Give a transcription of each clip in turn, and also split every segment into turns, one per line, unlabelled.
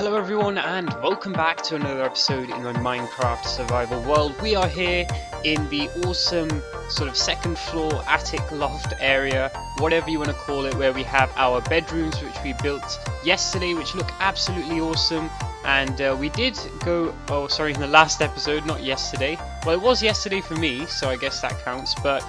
Hello everyone and welcome back to another episode in my Minecraft survival world. We are here in the awesome sort of second floor attic loft area, whatever you want to call it, where we have our bedrooms which we built yesterday, which look absolutely awesome. And we did go, in the last episode, not yesterday. Well, it was yesterday for me, so I guess that counts, but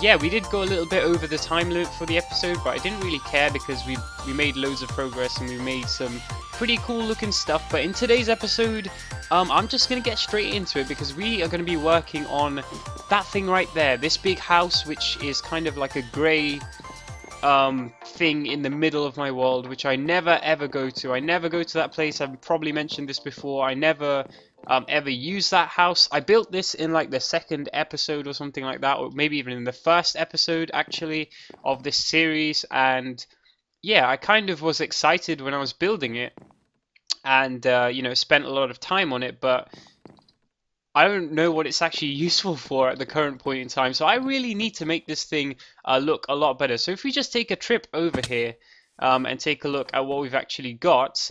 yeah, we did go a little bit over the time limit for the episode, but I didn't really care because we made loads of progress and we made some pretty cool looking stuff. But in today's episode, I'm just going to get straight into it because we are going to be working on that thing right there, this big house which is kind of like a grey thing in the middle of my world, which I never ever go to. I never go to that place. I've probably mentioned this before. I never ever use that house. I built this in like the second episode or something like that, or maybe even in the first episode actually of this series. And yeah, I kind of was excited when I was building it and you know, spent a lot of time on it, but I don't know what it's actually useful for at the current point in time. So I really need to make this thing look a lot better. So if we just take a trip over here and take a look at what we've actually got,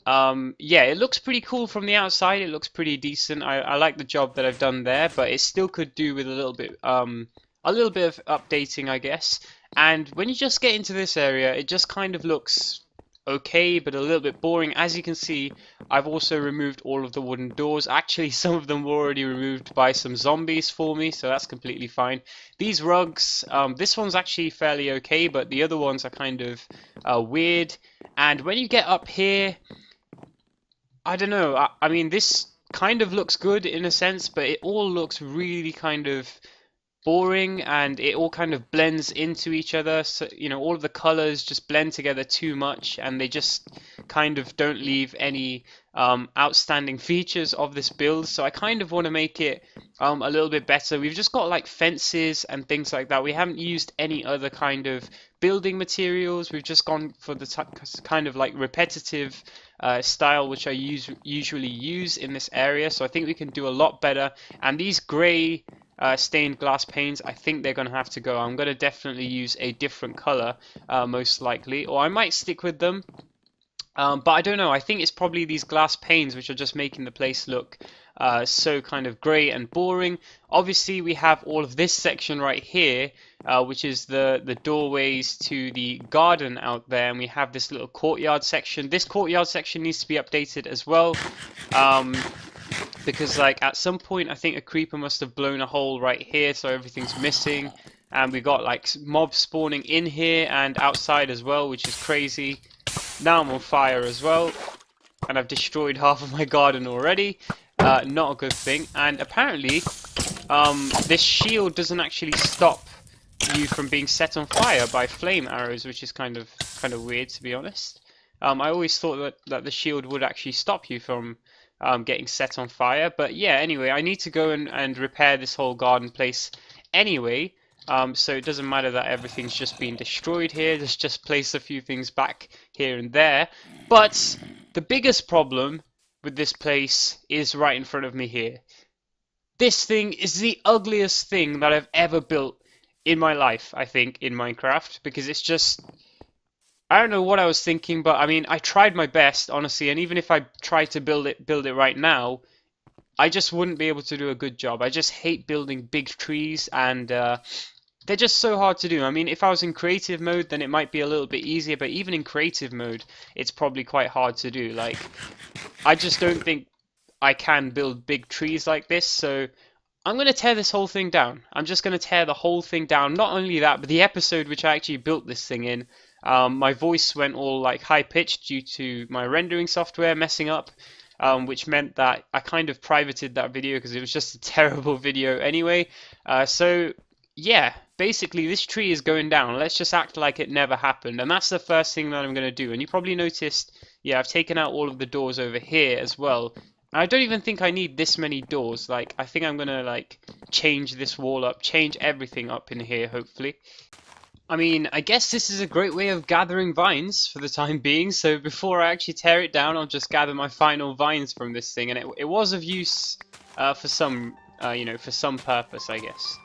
yeah, it looks pretty cool from the outside. It looks pretty decent. I like the job that I've done there, but it still could do with a little bit of updating, I guess. And when you just get into this area, it just kind of looks okay, but a little bit boring. As you can see, I've also removed all of the wooden doors. Actually, some of them were already removed by some zombies for me, so that's completely fine. These rugs, this one's actually fairly okay, but the other ones are kind of weird. And when you get up here, I don't know, I mean, this kind of looks good in a sense, but it all looks really kind of boring, and it all kind of blends into each other. So you know, all of the colors just blend together too much, and they just kind of don't leave any outstanding features of this build. So I kind of want to make it a little bit better. We've just got like fences and things like that. We haven't used any other kind of building materials. We've just gone for the kind of like repetitive style which I usually use in this area. So I think we can do a lot better. And these grey stained glass panes, I think they're going to have to go. I'm going to definitely use a different color, most likely, or I might stick with them. But I don't know, I think it's probably these glass panes which are just making the place look so kind of grey and boring. Obviously, we have all of this section right here, which is the doorways to the garden out there, and we have this little courtyard section. This courtyard section needs to be updated as well. Because like at some point I think a creeper must have blown a hole right here, so everything's missing, and we got like mobs spawning in here and outside as well, which is crazy. Now I'm on fire as well, and I've destroyed half of my garden already. Not a good thing. And apparently this shield doesn't actually stop you from being set on fire by flame arrows, which is kind of weird, to be honest. I always thought that the shield would actually stop you from getting set on fire. But yeah, anyway, I need to go and repair this whole garden place anyway. So it doesn't matter that everything's just been destroyed here. Let's just place a few things back here and there. But the biggest problem with this place is right in front of me here. This thing is the ugliest thing that I've ever built in my life, I think, in Minecraft, because it's just, I don't know what I was thinking, but I mean, I tried my best, honestly, and even if I tried to build it right now, I just wouldn't be able to do a good job. I just hate building big trees, and they're just so hard to do. I mean, if I was in creative mode, then it might be a little bit easier, but even in creative mode, it's probably quite hard to do. Like, I just don't think I can build big trees like this, so I'm going to tear this whole thing down. I'm just going to tear the whole thing down. Not only that, but the episode which I actually built this thing in, my voice went all like high-pitched due to my rendering software messing up, which meant that I kind of privated that video because it was just a terrible video anyway. So yeah, basically this tree is going down. Let's just act like it never happened, and that's the first thing that I'm going to do. And you probably noticed, yeah, I've taken out all of the doors over here as well. I don't even think I need this many doors. Like, I think I'm gonna like change this wall up, change everything up in here, hopefully. I mean, I guess this is a great way of gathering vines for the time being, so before I actually tear it down, I'll just gather my final vines from this thing, and it was of use for some, you know, for some purpose, I guess.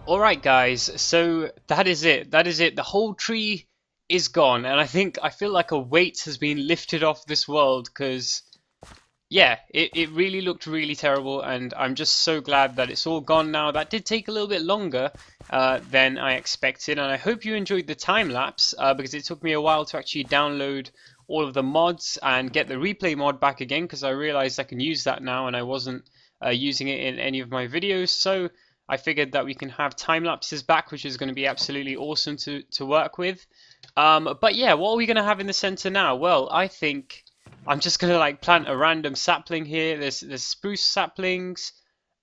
Alright guys, so that is it. That is it. The whole tree is gone, and I feel like a weight has been lifted off this world, because yeah, it really looked really terrible, and I'm just so glad that it's all gone now. That did take a little bit longer than I expected, and I hope you enjoyed the time lapse, because it took me a while to actually download all of the mods and get the replay mod back again, because I realized I can use that now, and I wasn't using it in any of my videos. So I figured that we can have time lapses back, which is going to be absolutely awesome to work with. But yeah, what are we going to have in the center now? Well, I think I'm just going to like plant a random sapling here. There's spruce saplings,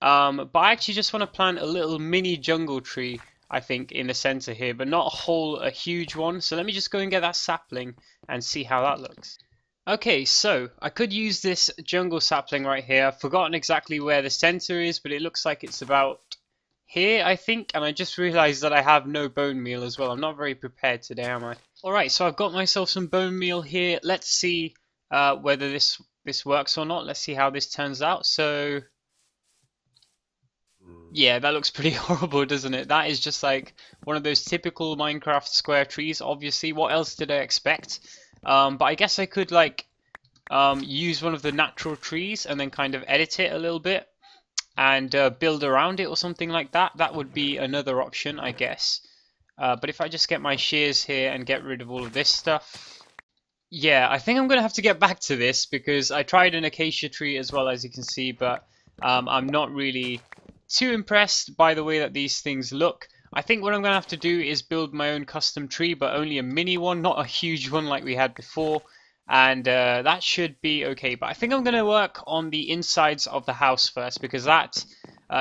but I actually just want to plant a little mini jungle tree, I think, in the center here, but not a huge one. So let me just go and get that sapling and see how that looks. Okay, so I could use this jungle sapling right here. I've forgotten exactly where the center is, but it looks like it's about here, I think, and I just realized that I have no bone meal as well. I'm not very prepared today, am I? Alright, so I've got myself some bone meal here. Let's see whether this works or not. Let's see how this turns out. So yeah, that looks pretty horrible, doesn't it? That is just like one of those typical Minecraft square trees, obviously. What else did I expect? But I guess I could like use one of the natural trees and then kind of edit it a little bit and build around it or something like that. That would be another option, I guess. But if I just get my shears here and get rid of all of this stuff. Yeah, I think I'm going to have to get back to this because I tried an acacia tree as well, as you can see, but I'm not really too impressed by the way that these things look. I think what I'm going to have to do is build my own custom tree, but only a mini one, not a huge one like we had before. And that should be okay. But I think I'm going to work on the insides of the house first, because that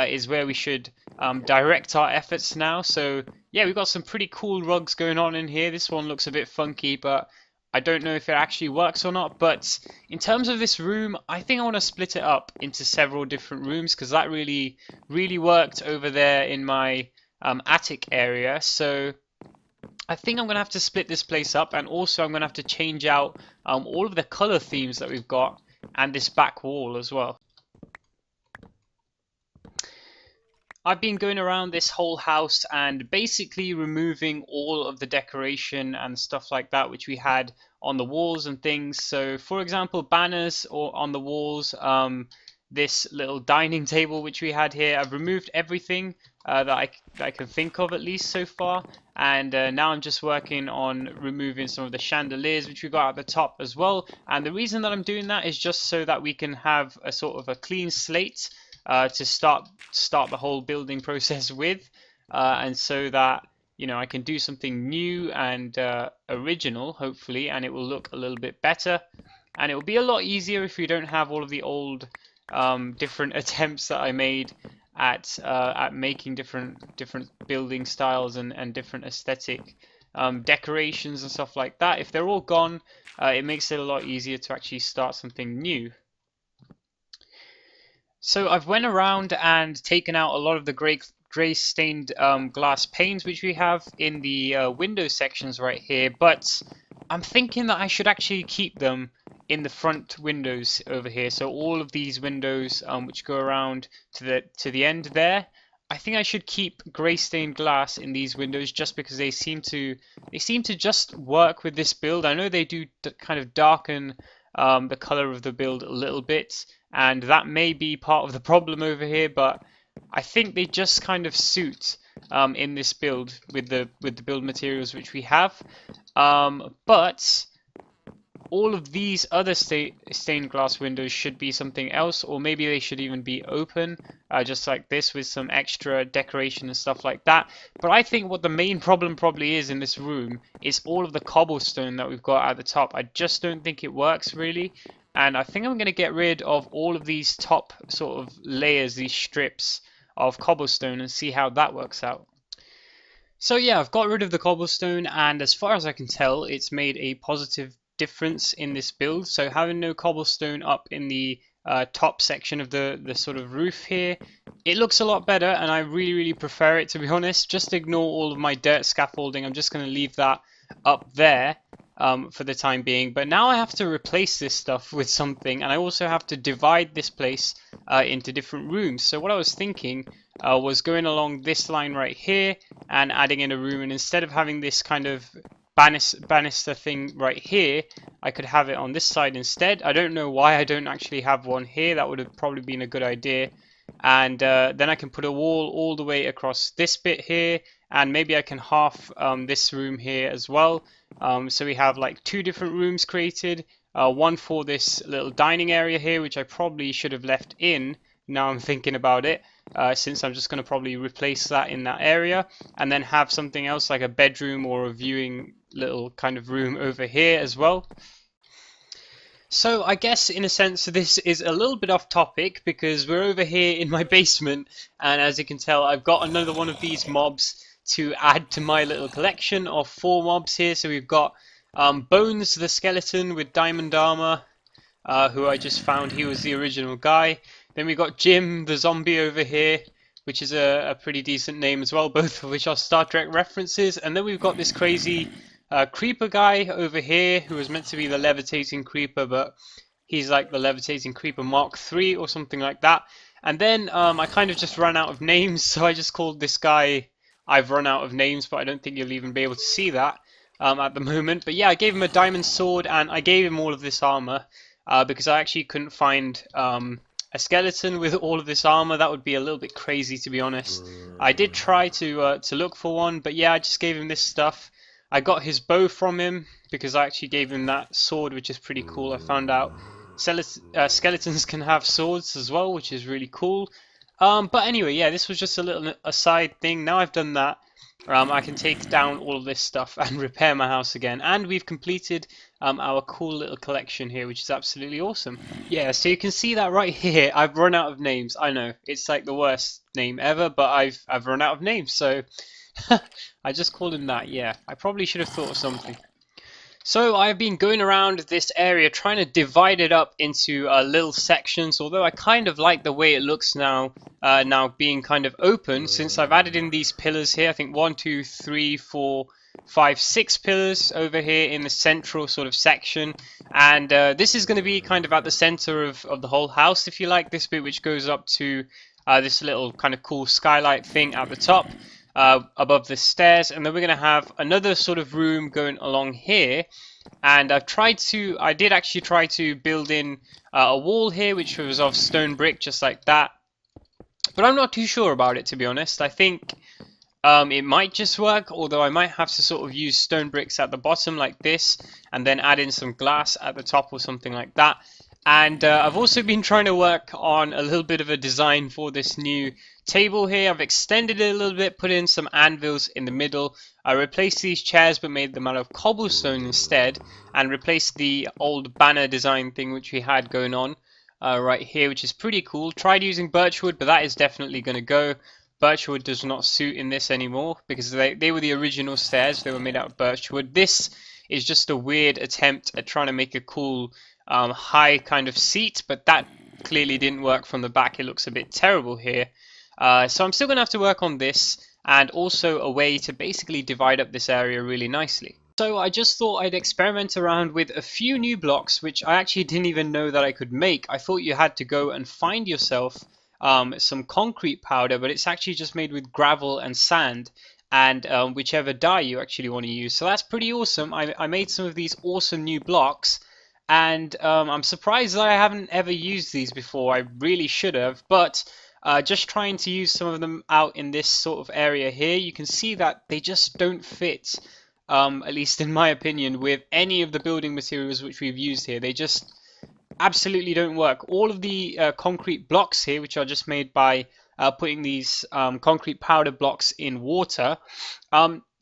is where we should direct our efforts now. So yeah, we've got some pretty cool rugs going on in here. This one looks a bit funky, but I don't know if it actually works or not. But in terms of this room, I think I want to split it up into several different rooms, because that really worked over there in my attic area. So I think I'm going to have to split this place up, and also I'm going to have to change out all of the color themes that we've got and this back wall as well. I've been going around this whole house and basically removing all of the decoration and stuff like that which we had on the walls and things. So for example, banners or on the walls, this little dining table which we had here, I've removed everything that I can think of, at least so far, and now I'm just working on removing some of the chandeliers which we got at the top as well. And the reason that I'm doing that is just so that we can have a sort of a clean slate to start the whole building process with, and so that, you know, I can do something new and original, hopefully, and it will look a little bit better, and it will be a lot easier if we don't have all of the old different attempts that I made at making different building styles and different aesthetic decorations and stuff like that. If they're all gone, it makes it a lot easier to actually start something new. So I've went around and taken out a lot of the grey stained glass panes which we have in the window sections right here, but I'm thinking that I should actually keep them in the front windows over here. So all of these windows which go around to the end there, I think I should keep grey stained glass in these windows, just because they seem to just work with this build. I know they do kind of darken the color of the build a little bit, and that may be part of the problem over here, but I think they just kind of suit in this build with the build materials which we have. But all of these other stained glass windows should be something else, or maybe they should even be open, just like this, with some extra decoration and stuff like that. But I think what the main problem probably is in this room is all of the cobblestone that we've got at the top. I just don't think it works really, and I think I'm going to get rid of all of these top sort of layers, these strips of cobblestone, and see how that works out. So yeah, I've got rid of the cobblestone, and as far as I can tell, it's made a positive difference in this build. So having no cobblestone up in the top section of the sort of roof here, it looks a lot better, and I really prefer it, to be honest. Just ignore all of my dirt scaffolding. I'm just going to leave that up there, for the time being. But now I have to replace this stuff with something, and I also have to divide this place into different rooms. So what I was thinking was going along this line right here and adding in a room, and instead of having this kind of banister thing right here, I could have it on this side instead. I don't know why I don't actually have one here. That would have probably been a good idea. And then I can put a wall all the way across this bit here, and maybe I can half this room here as well. So we have like two different rooms created, one for this little dining area here, which I probably should have left in, now I'm thinking about it, since I'm just going to probably replace that in that area, and then have something else like a bedroom or a viewing little kind of room over here as well. So I guess in a sense this is a little bit off topic because we're over here in my basement, and as you can tell I've got another one of these mobs to add to my little collection of 4 mobs here. So we've got Bones the skeleton with diamond armor, who I just found, he was the original guy. Then we got Jim the zombie over here, which is a pretty decent name as well, both of which are Star Trek references. And then we've got this crazy creeper guy over here, who was meant to be the levitating creeper, but he's like the levitating creeper Mark III or something like that. And then I kind of just ran out of names, so I just called this guy I've run out of names, but I don't think you'll even be able to see that at the moment. But yeah, I gave him a diamond sword and I gave him all of this armor because I actually couldn't find a skeleton with all of this armor. That would be a little bit crazy, to be honest. I did try to look for one, but yeah, I just gave him this stuff. I got his bow from him because I actually gave him that sword, which is pretty cool. I found out skeletons can have swords as well, which is really cool. But anyway, yeah, this was just a little aside thing. Now I've done that, I can take down all of this stuff and repair my house again. And we've completed our cool little collection here, which is absolutely awesome. Yeah, so you can see that right here. I've run out of names. I know, it's like the worst name ever, but I've run out of names, so I just called him that. Yeah, I probably should have thought of something. So I've been going around this area trying to divide it up into little sections, although I kind of like the way it looks now, now being kind of open, since I've added in these pillars here. I think 1, 2, 3, 4, 5, 6 pillars over here in the central sort of section, and this is going to be kind of at the center of the whole house, if you like, this bit which goes up to this little kind of cool skylight thing at the top. Above the stairs, and then we're going to have another sort of room going along here, and I did actually try to build in a wall here which was of stone brick, just like that, but I'm not too sure about it, to be honest. I think it might just work, although I might have to sort of use stone bricks at the bottom like this and then add in some glass at the top or something like that. And I've also been trying to work on a little bit of a design for this new table here. I've extended it a little bit, put in some anvils in the middle. I replaced these chairs but made them out of cobblestone instead, and replaced the old banner design thing which we had going on right here, which is pretty cool. Tried using birchwood, but that is definitely going to go. Birchwood does not suit in this anymore because they were the original stairs. They were made out of birchwood. This is just a weird attempt at trying to make a cool high kind of seat, but that clearly didn't work from the back. It looks a bit terrible here. So I'm still going to have to work on this, and also a way to basically divide up this area really nicely. So I just thought I'd experiment around with a few new blocks which I actually didn't even know that I could make. I thought you had to go and find yourself some concrete powder, but it's actually just made with gravel and sand, and whichever dye you actually want to use. So that's pretty awesome. I made some of these awesome new blocks, and I'm surprised that I haven't ever used these before. I really should have, but just trying to use some of them out in this sort of area here, you can see that they just don't fit, at least in my opinion, with any of the building materials which we've used here. They just absolutely don't work. All of the concrete blocks here, which are just made by putting these concrete powder blocks in water,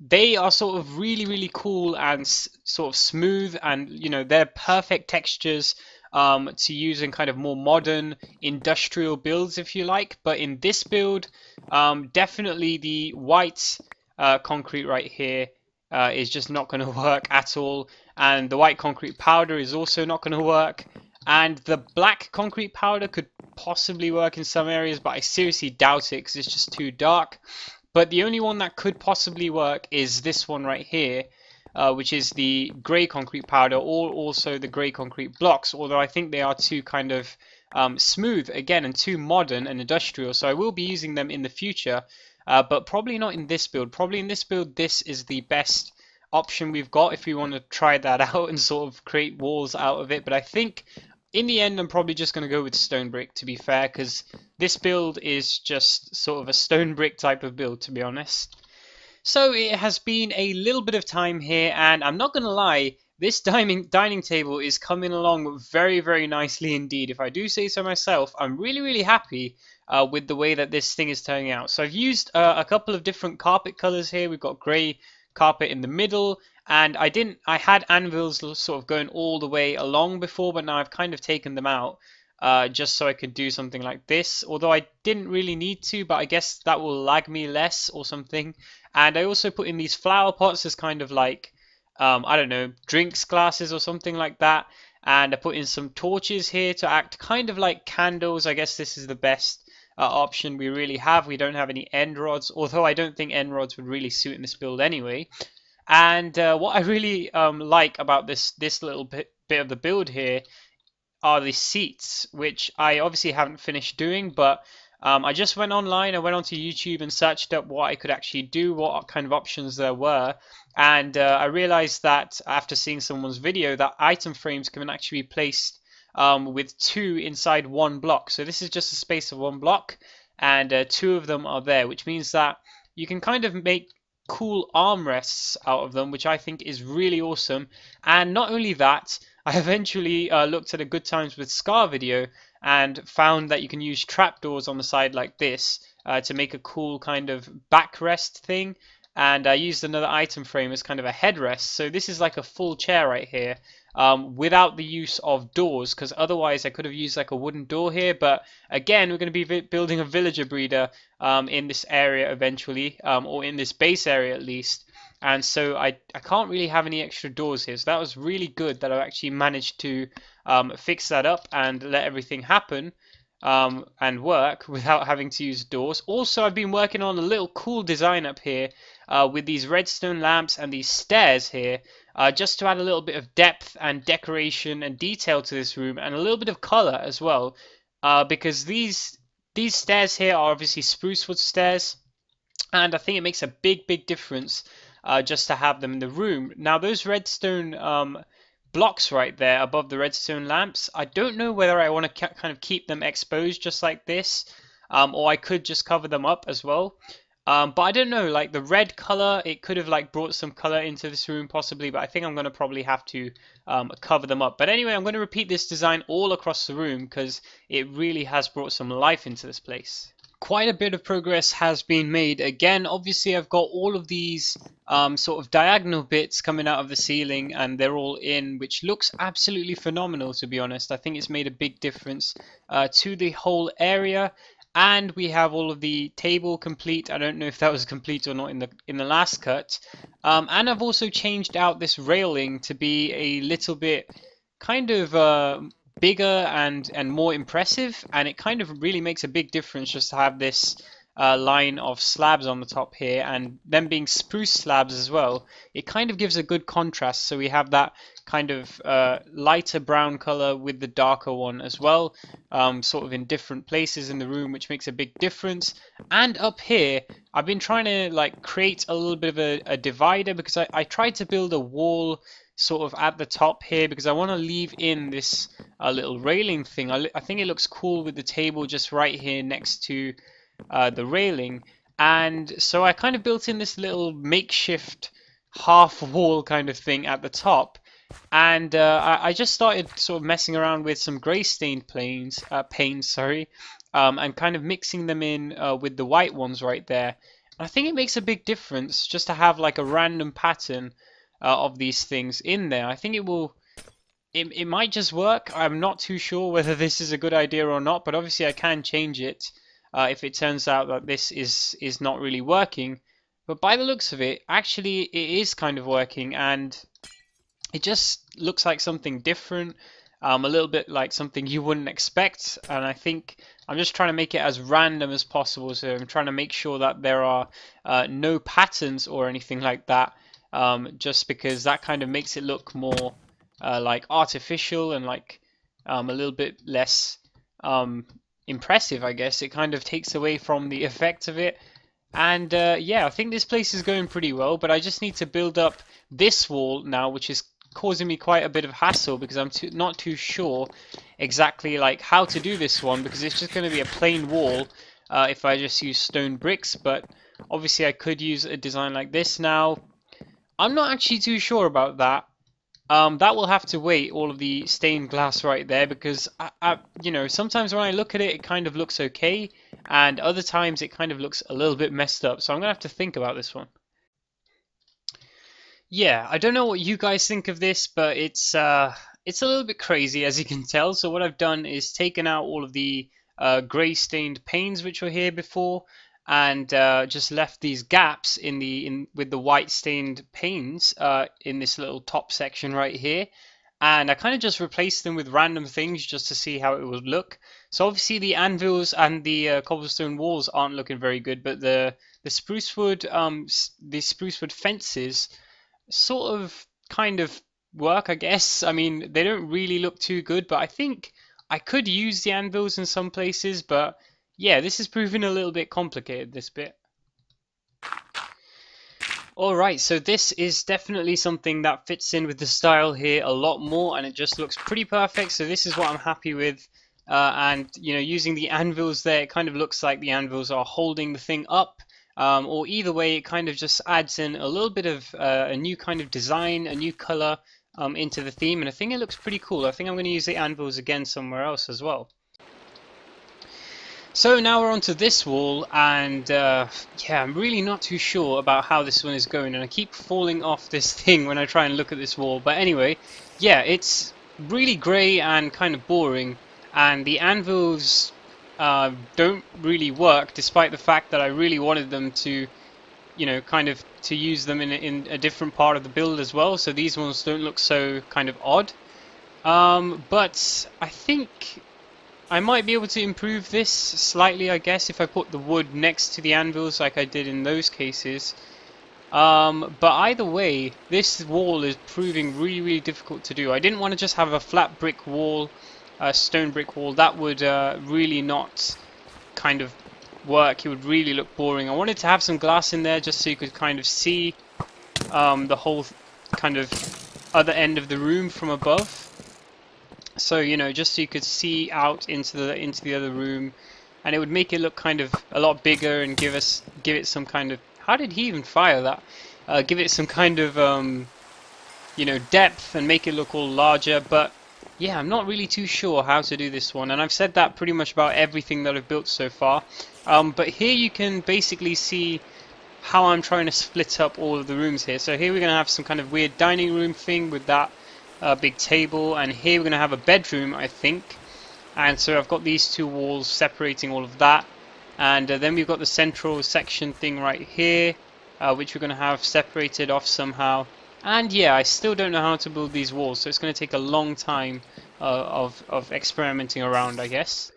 they are sort of really cool and sort of smooth, and you know, they're perfect textures to use in kind of more modern industrial builds, if you like. But in this build, definitely the white concrete right here is just not going to work at all, and the white concrete powder is also not going to work, and the black concrete powder could possibly work in some areas, but I seriously doubt it because it's just too dark. But the only one that could possibly work is this one right here, which is the grey concrete powder, or also the grey concrete blocks, although I think they are too kind of smooth again and too modern and industrial, so I will be using them in the future, but probably not in this build. Probably in this build this is the best option we've got if we want to try that out and sort of create walls out of it. But I think in the end I'm probably just going to go with stone brick, to be fair, because this build is just sort of a stone brick type of build, to be honest. So it has been a little bit of time here, and I'm not going to lie, this dining table is coming along very, very nicely indeed. If I do say so myself, I'm really, really happy with the way that this thing is turning out. So I've used a couple of different carpet colors here. We've got grey carpet in the middle, and I had anvils sort of going all the way along before, but now I've kind of taken them out just so I could do something like this, although I didn't really need to, but I guess that will lag me less or something. And I also put in these flower pots as kind of like I don't know, drinks glasses or something like that. And I put in some torches here to act kind of like candles. I guess this is the best option we really have. We don't have any end rods, although I don't think end rods would really suit in this build anyway. And what I really like about this little bit of the build here are the seats, which I obviously haven't finished doing, but I just went online, I went onto YouTube and searched up what I could actually do, what kind of options there were, and I realized that after seeing someone's video that item frames can actually be placed with two inside one block. So this is just a space of one block, and two of them are there, which means that you can kind of make cool armrests out of them, which I think is really awesome. And not only that, I eventually looked at a Good Times with Scar video and found that you can use trapdoors on the side like this to make a cool kind of backrest thing. And I used another item frame as kind of a headrest. So this is like a full chair right here without the use of doors, because otherwise I could have used like a wooden door here. But again, we're going to be building a villager breeder in this area eventually, or in this base area at least. And so I can't really have any extra doors here. So that was really good that I actually managed to fix that up and let everything happen and work without having to use doors. Also, I've been working on a little cool design up here with these redstone lamps and these stairs here, just to add a little bit of depth and decoration and detail to this room, and a little bit of color as well, because these stairs here are obviously spruce wood stairs, and I think it makes a big difference just to have them in the room. Now those redstone blocks right there above the redstone lamps, I don't know whether I want to kind of keep them exposed just like this, or I could just cover them up as well. But I don't know, like the red color, it could have like brought some color into this room possibly, but I think I'm going to probably have to cover them up. But anyway, I'm going to repeat this design all across the room because it really has brought some life into this place. Quite a bit of progress has been made. Again, obviously I've got all of these sort of diagonal bits coming out of the ceiling, and they're all in, which looks absolutely phenomenal, to be honest. I think it's made a big difference to the whole area. And we have all of the table complete. I don't know if that was complete or not in the last cut. And I've also changed out this railing to be a little bit kind of bigger and more impressive, and it kind of really makes a big difference just to have this line of slabs on the top here, and them being spruce slabs as well. It kind of gives a good contrast, so we have that kind of lighter brown color with the darker one as well, sort of in different places in the room, which makes a big difference. And up here I've been trying to like create a little bit of a divider, because I tried to build a wall sort of at the top here, because I want to leave in this little railing thing. I think it looks cool with the table just right here next to the railing, and so I kind of built in this little makeshift half wall kind of thing at the top. And I just started sort of messing around with some grey stained paints, and kind of mixing them in with the white ones right there. And I think it makes a big difference just to have like a random pattern of these things in there. I think it might just work. I'm not too sure whether this is a good idea or not, but obviously I can change it if it turns out that this is not really working. But by the looks of it, actually it is kind of working, and it just looks like something different, a little bit like something you wouldn't expect. And I think I'm just trying to make it as random as possible, so I'm trying to make sure that there are no patterns or anything like that just because that kind of makes it look more like artificial and like a little bit less impressive, I guess. It kind of takes away from the effect of it. And yeah, I think this place is going pretty well, but I just need to build up this wall now, which is causing me quite a bit of hassle because I'm not too sure exactly like how to do this one, because it's just going to be a plain wall if I just use stone bricks. But obviously I could use a design like this now. I'm not actually too sure about that. That will have to wait, all of the stained glass right there, because you know, sometimes when I look at it, it kind of looks okay, and other times it kind of looks a little bit messed up. So I'm gonna have to think about this one. Yeah, I don't know what you guys think of this, but it's a little bit crazy, as you can tell. So what I've done is taken out all of the grey stained panes which were here before, and just left these gaps in with the white stained panes in this little top section right here. And I kind of just replaced them with random things just to see how it would look. So obviously the anvils and the cobblestone walls aren't looking very good, but the spruce wood the spruce wood fences sort of kind of work, I guess. I mean, they don't really look too good, but I think I could use the anvils in some places. But yeah, this is proving a little bit complicated, this bit. Alright, so this is definitely something that fits in with the style here a lot more, and it just looks pretty perfect. So this is what I'm happy with. And you know, using the anvils there, it kind of looks like the anvils are holding the thing up. Or either way, it kind of just adds in a little bit of a new kind of design, a new color into the theme, and I think it looks pretty cool. I think I'm going to use the anvils again somewhere else as well. So now we're onto this wall, and yeah, I'm really not too sure about how this one is going, and I keep falling off this thing when I try and look at this wall. But anyway, yeah, it's really grey and kind of boring, and the anvils don't really work, despite the fact that I really wanted them to, you know, kind of to use them in a different part of the build as well. So these ones don't look so kind of odd. But I think I might be able to improve this slightly, I guess, if I put the wood next to the anvils like I did in those cases. But either way, this wall is proving really, really difficult to do. I didn't want to just have a flat brick wall, a stone brick wall. That would really not kind of work. It would really look boring. I wanted to have some glass in there just so you could kind of see the whole kind of other end of the room from above. So, you know, just so you could see out into the other room, and it would make it look kind of a lot bigger and give it some kind of, how did he even fire that? Give it some kind of you know, depth and make it look all larger. But yeah, I'm not really too sure how to do this one, and I've said that pretty much about everything that I've built so far. But here you can basically see how I'm trying to split up all of the rooms here. So here we're going to have some kind of weird dining room thing with that big table, and here we're going to have a bedroom, I think. And so I've got these two walls separating all of that, and then we've got the central section thing right here, which we're going to have separated off somehow. And yeah, I still don't know how to build these walls, so it's going to take a long time of experimenting around, I guess.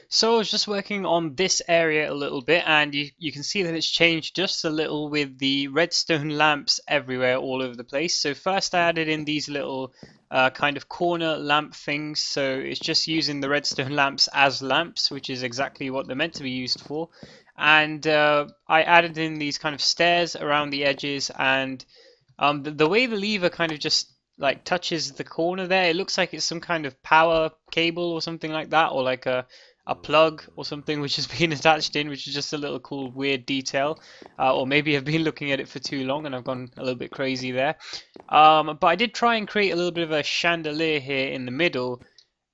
So I was just working on this area a little bit, and you can see that it's changed just a little with the redstone lamps everywhere all over the place. So first I added in these little kind of corner lamp things, so it's just using the redstone lamps as lamps, which is exactly what they're meant to be used for. And I added in these kind of stairs around the edges, and the way the lever kind of just like touches the corner there, it looks like it's some kind of power cable or something like that, or like a plug or something which has been attached in, which is just a little cool weird detail. Or maybe I've been looking at it for too long and I've gone a little bit crazy there. But I did try and create a little bit of a chandelier here in the middle,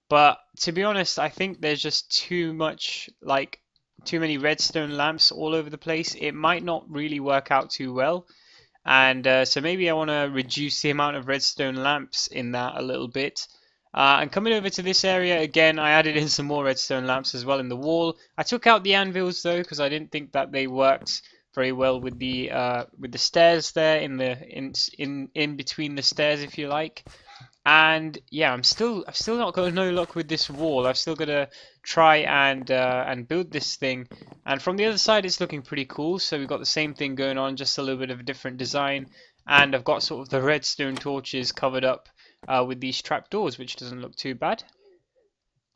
but to be honest, I think there's just too many redstone lamps all over the place. It might not really work out too well. And so maybe I want to reduce the amount of redstone lamps in that a little bit. And coming over to this area again, I added in some more redstone lamps as well in the wall. I took out the anvils though, because I didn't think that they worked very well with the stairs there in between the stairs, if you like. And yeah, I've still not got no luck with this wall. I've still got to try and build this thing. And from the other side, it's looking pretty cool. So we've got the same thing going on, just a little bit of a different design. and I've got sort of the redstone torches covered up with these trapdoors, which doesn't look too bad.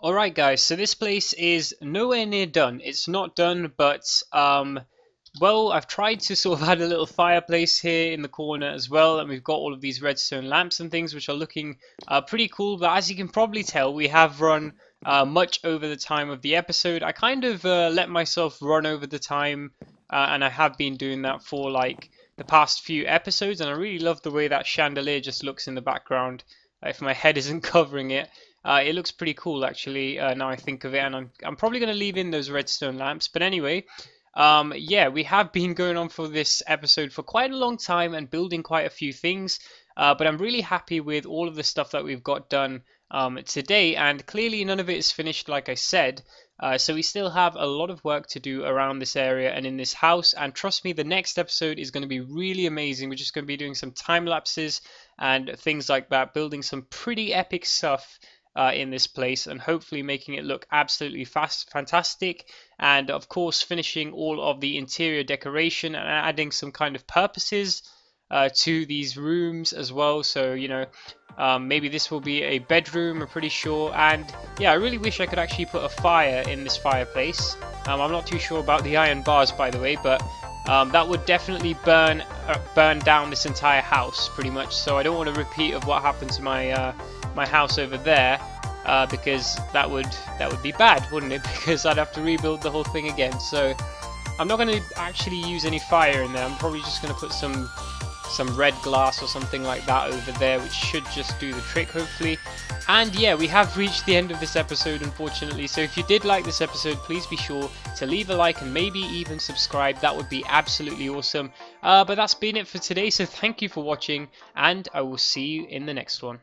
Alright guys, so this place is nowhere near done. It's not done, but well, I've tried to sort of add a little fireplace here in the corner as well, and we've got all of these redstone lamps and things which are looking pretty cool. But as you can probably tell, we have run much over the time of the episode. I kind of let myself run over the time, and I have been doing that for like the past few episodes, and I really love the way that chandelier just looks in the background. If my head isn't covering it. It looks pretty cool actually, now I think of it, and I'm probably going to leave in those redstone lamps. But anyway, yeah, we have been going on for this episode for quite a long time and building quite a few things, but I'm really happy with all of the stuff that we've got done today, and clearly none of it is finished like I said. So we still have a lot of work to do around this area and in this house, and trust me, the next episode is going to be really amazing. We're just going to be doing some time lapses and things like that, building some pretty epic stuff in this place, and hopefully making it look absolutely fantastic, and of course finishing all of the interior decoration and adding some kind of purposes to these rooms as well. So you know, maybe this will be a bedroom, I'm pretty sure. And yeah, I really wish I could actually put a fire in this fireplace. I'm not too sure about the iron bars, by the way, but that would definitely burn down this entire house pretty much. So I don't want a repeat of what happened to my my house over there, because that would be bad, wouldn't it? Because I'd have to rebuild the whole thing again. So I'm not going to actually use any fire in there. I'm probably just going to put some red glass or something like that over there, which should just do the trick hopefully. And yeah, we have reached the end of this episode, unfortunately. So if you did like this episode, please be sure to leave a like and maybe even subscribe. That would be absolutely awesome. But that's been it for today, so thank you for watching, and I will see you in the next one.